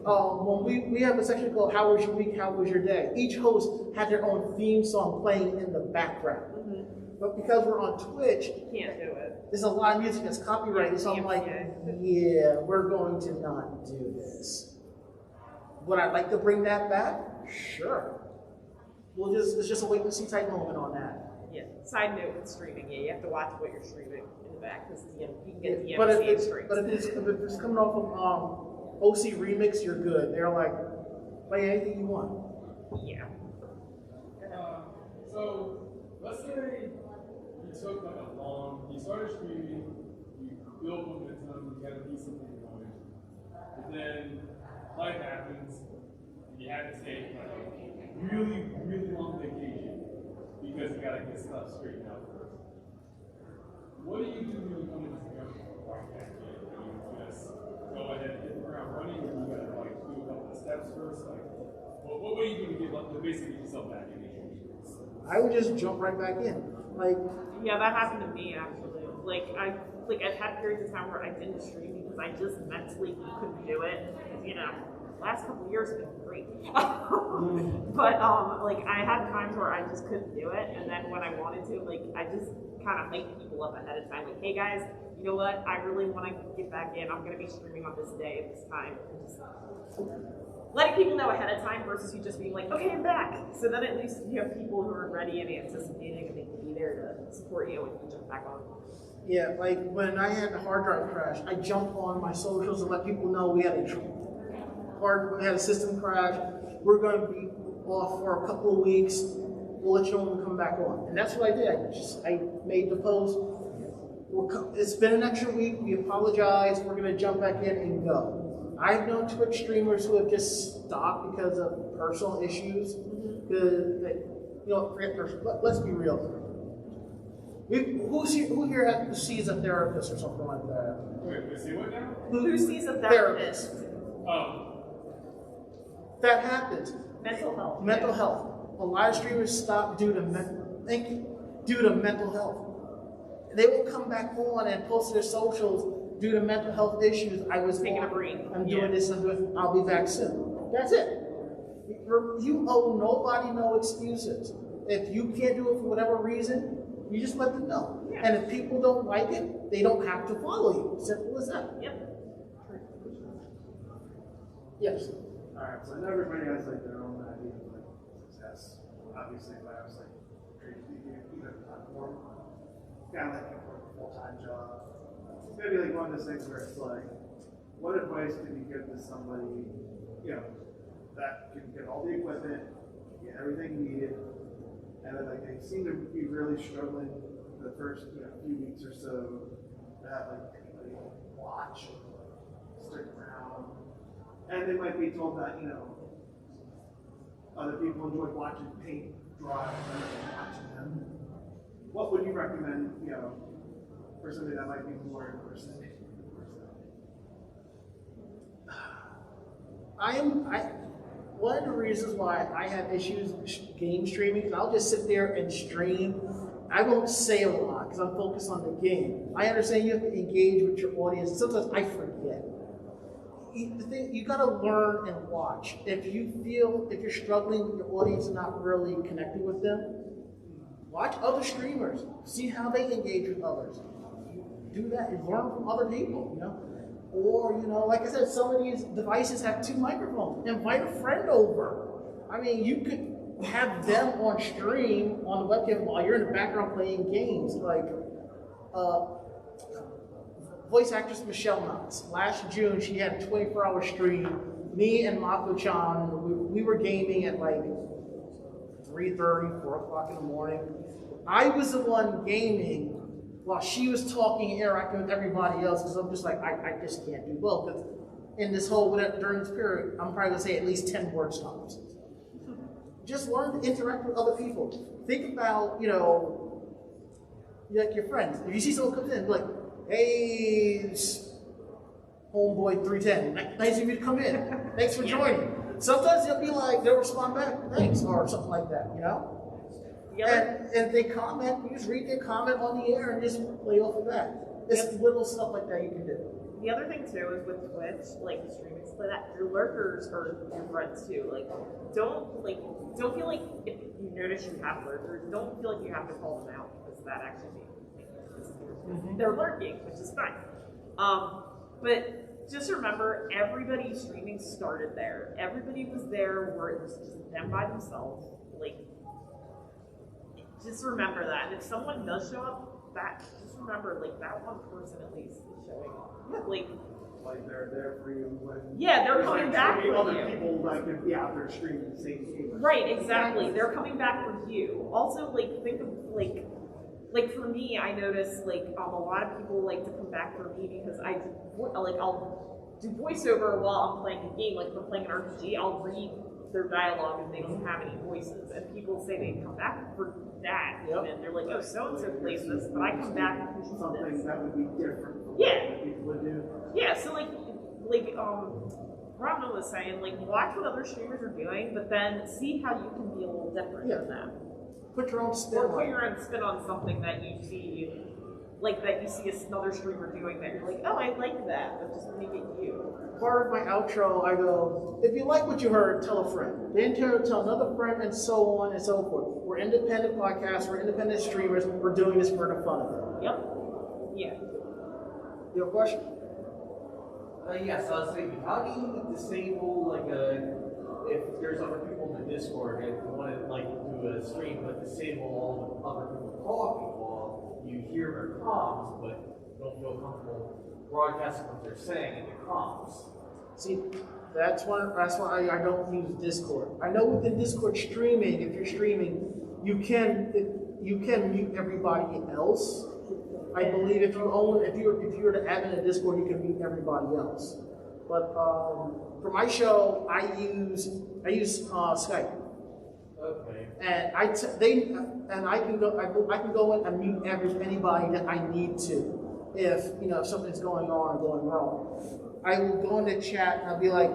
When we have a section called How Was Your Week, How Was Your Day? Each host had their own theme song playing in the background. But because we're on Twitch, Can't do it. there's a lot of music that's copyrighted, so I'm like, yeah, we're going to not do this. Would I like to bring that back? Sure. It's just a wait and see type moment on that. Yeah. Side note with streaming, you have to watch what you're streaming in the back because you can get the But if MC it's, strings. but if it's coming off of OC Remix, you're good. They're like, play anything you want. Yeah. So let's say you took like you started streaming, you built momentum, you got a decent thing going, and then life happens, and you had to take like a really, really long vacation because you gotta get stuff straightened out first. What do you do when you come into the right back in? Do you just go ahead and hit the ground running, or you gotta like do a couple of steps first? Like, what are you doing to basically get yourself back in? I would just jump right back in. Like, Yeah, that happened to me actually. I've had periods of time where I didn't stream because I just mentally couldn't do it. You know, last couple of years have been great. But I had times where I just couldn't do it, and then when I wanted to, I just kind of hyped people up ahead of time. Like, hey guys, you know what? I really want to get back in. I'm gonna be streaming on this day at this time. And just letting people know ahead of time versus you just being like, okay, I'm back. So then at least you have people who are ready and anticipating, and they can be there to support you when you jump back on. yeah, like when I had the hard drive crash, I jumped on my socials and let people know we had a system crash. We're going to be off for a couple of weeks. We'll let you know when we come back on. And that's what I did. I made the post. It's been an extra week. We apologize. We're going to jump back in and go. I've known Twitch streamers who have just stopped because of personal issues. Let's be real. Who here sees a therapist or something like that? Wait, see what now? Who sees a therapist? That happens. Mental health. Mental health. A lot of streamers stop due to mental health. They will come back on and post their socials due to mental health issues. I was Taking a break. I'm doing this. I'll be back soon. That's it. You owe nobody no excuses. If you can't do it for whatever reason, you just let them know. Yeah. And if people don't like it, they don't have to follow you. Simple as that. Yep. Yes. Alright, so I know everybody has like their own idea of like success. Obviously, if I was like either platform, kind of like a full-time job. It's gonna be like one of those things where it's like, what advice can you give to somebody, that can get all the equipment, get everything needed, and then like they seem to be really struggling the first few weeks or so to have like anybody watch or stick around. And they might be told that, other people enjoy watching paint dry rather than watching them. What would you recommend, for somebody that might be more in person? One of the reasons why I have issues game streaming is I'll just sit there and stream. I won't say a lot because I'm focused on the game. I understand you have to engage with your audience. Sometimes I forget. You gotta learn and watch. If you're struggling with your audience and not really connecting with them, watch other streamers. See how they engage with others. Do that and learn from other people, Or, you know, like I said, some of these devices have 2 microphones. Invite a friend over. I mean, you could have them on stream on the webcam while you're in the background playing games. Like, voice actress Michelle Knox. Last June, she had a 24-hour stream. Me and Mako-chan, we were gaming at like 3:30, 4 o'clock in the morning. I was the one gaming while she was talking and interacting with everybody else, because I'm just like, I just can't do both. Because in this whole, during this period, I'm probably gonna say at least 10 words tops. Just learn to interact with other people. Think about, you know, like your friends. If you see someone comes in, be like, hey, it's homeboy 310, nice of you to come in. Thanks for joining. Sometimes they'll be like, they'll respond back, thanks, or something like that, you know? And if they comment, you just read their comment on the air and just play off of that. It's little stuff like that you can do. The other thing too is with Twitch, like streaming play that, your lurkers are your friends too. Like, don't feel like if you notice you have lurkers, don't feel like you have to call them out, because that actually means they're lurking, which is fine. But just remember, everybody streaming started there. Everybody was there where it was just them by themselves. Like, just remember that. And if someone does show up, just remember, like, that one person at least is showing up. Like they're there for you when they're coming back for other you. people like if, they're streaming the same game. Right, exactly. They're coming back for you. Also, like, think of like for me, I notice like a lot of people like to come back for me because I'll do voiceover while I'm playing a game. Like if I'm playing an RPG, I'll read their dialogue if they don't have any voices, and people say they come back for that. And they're like, oh, so and so plays this, but I come back because you Something this. that would be different from Yeah. what people would do. Yeah, so Ranma was saying, like, watch what other streamers are doing, but then see how you can be a little different than them. Put your own spin Or on put it. your own spin on something that you see, like that you see another streamer doing that you're like, oh, I like that, but just make it you. Part of my outro, I go, if you like what you heard, tell a friend. Then tell another friend, and so on and so forth. We're independent podcasts, we're independent streamers, we're doing this for the fun of it. Yep. Yeah. You have a question? Yes, I was thinking, how do you disable, if there's other people in the Discord, if you want to, do a stream, but disable all the other people talking while you hear their comms, but don't feel comfortable broadcasting what they're saying in the comms? See, that's why I don't use Discord. I know within Discord streaming, if you're streaming, you can mute everybody else. I believe if you were to admin a Discord, you can mute everybody else. But for my show, I use Skype. Okay. And I can go in and mute anybody that I need to if something's going on or going wrong. I will go in the chat and I'll be like,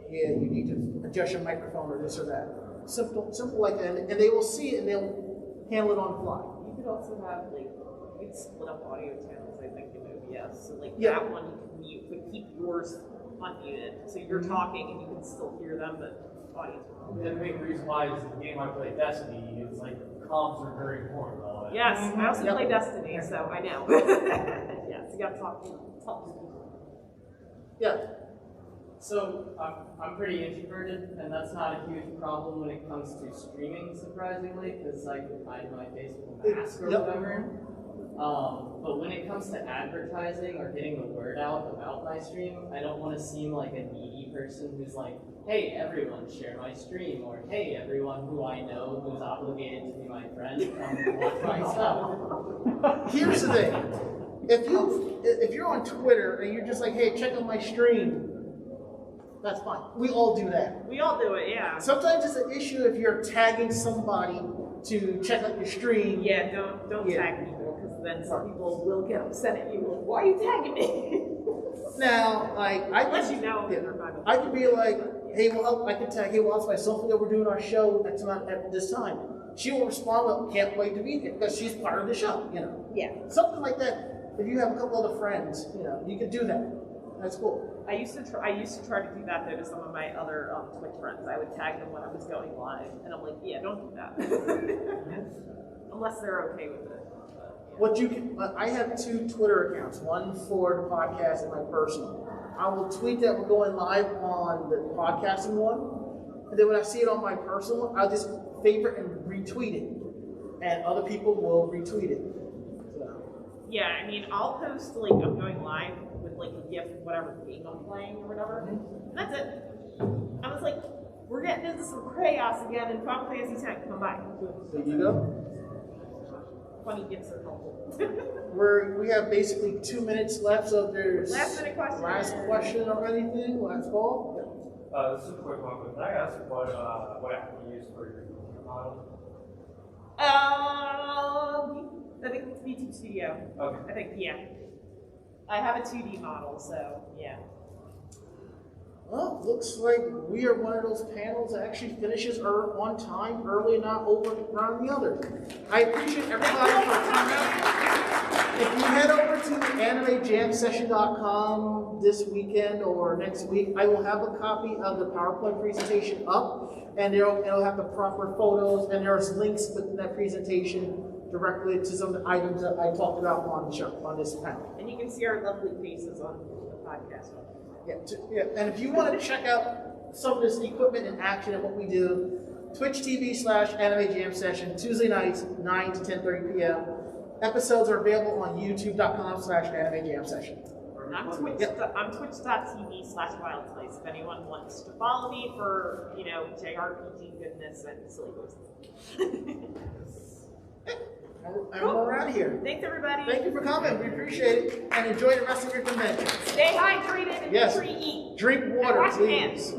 yeah, you need to adjust your microphone or this or that. Simple like that, and they will see it and they'll handle it on the fly. You could also have you could split up audio channels, I think, in OBS. So that one you can mute, but keep yours unmuted. So you're talking and you can still hear them, but audio. The big reason why is the game I play, Destiny, it's like comms are very important. All that. Yes, I also play Destiny, so I know. Yes, you gotta talk to people. Yeah. So I'm pretty introverted, and that's not a huge problem when it comes to streaming, surprisingly, because I can hide my face with a mask or whatever. But when it comes to advertising or getting the word out about my stream, I don't want to seem like a needy person who's like, hey, everyone, share my stream, or hey, everyone who I know who's obligated to be my friend, come watch my stuff. Here's the thing. If you're on Twitter and you're just like, hey, check out my stream, that's fine. We all do that. We all do it, yeah. Sometimes it's an issue if you're tagging somebody to check out your stream. Yeah, don't tag people, because then some people will get upset at you. Like, why are you tagging me? Now, Unless you know. I could be like, hey, I can tag, hey, it's myself that we're doing our show at this time. She will respond with, can't wait to be here, because she's part of the show, Yeah. Something like that. If you have a couple other friends, you could do that. That's cool. I used to try to do that though to some of my other Twitch friends. I would tag them when I was going live, and I'm like, yeah, don't do that, unless they're okay with it. what you can, I have 2 Twitter accounts, one for the podcast and my personal. I will tweet that we're going live on the podcasting one, and then when I see it on my personal one, I'll just favorite and retweet it, and other people will retweet it. So. Yeah, I mean, I'll post like I'm going live with like a GIF of whatever game I'm playing or whatever. And that's it. I was like, we're getting into some chaos again in Final Fantasy X. Come by. There you go. Funny GIFs are helpful. We have basically 2 minutes left, so if there's Last minute question. Last question or anything, last call. This is a quick one, but can I ask what app you use for your model? I think it's V2 Studio. Okay. I think, yeah. I have a 2D model, so yeah. Well, looks like we are one of those panels that actually finishes on time, early, and not overrun the other. I appreciate everybody for coming. If you head over to animejamsession.com this weekend or next week, I will have a copy of the PowerPoint presentation up, and it'll have the proper photos, and there's links within that presentation directly to some of the items that I talked about on the show, on this panel. And you can see our lovely faces on the podcast. Yeah, and if you wanted to check out some of this equipment in action and what we do, Twitch TV/Anime Jam Session, Tuesday nights, 9 to 10:30 p.m. Episodes are available on YouTube.com/Anime Jam Session. I'm Twitch.tv/WildSlice if anyone wants to follow me for, JRPG goodness and silly voices. And we're out of here. Thanks, everybody. Thank you for coming. We appreciate it. And enjoy the rest of your convention. Stay hydrated and Yes. make sure you eat. Drink water, and wash your please. hands.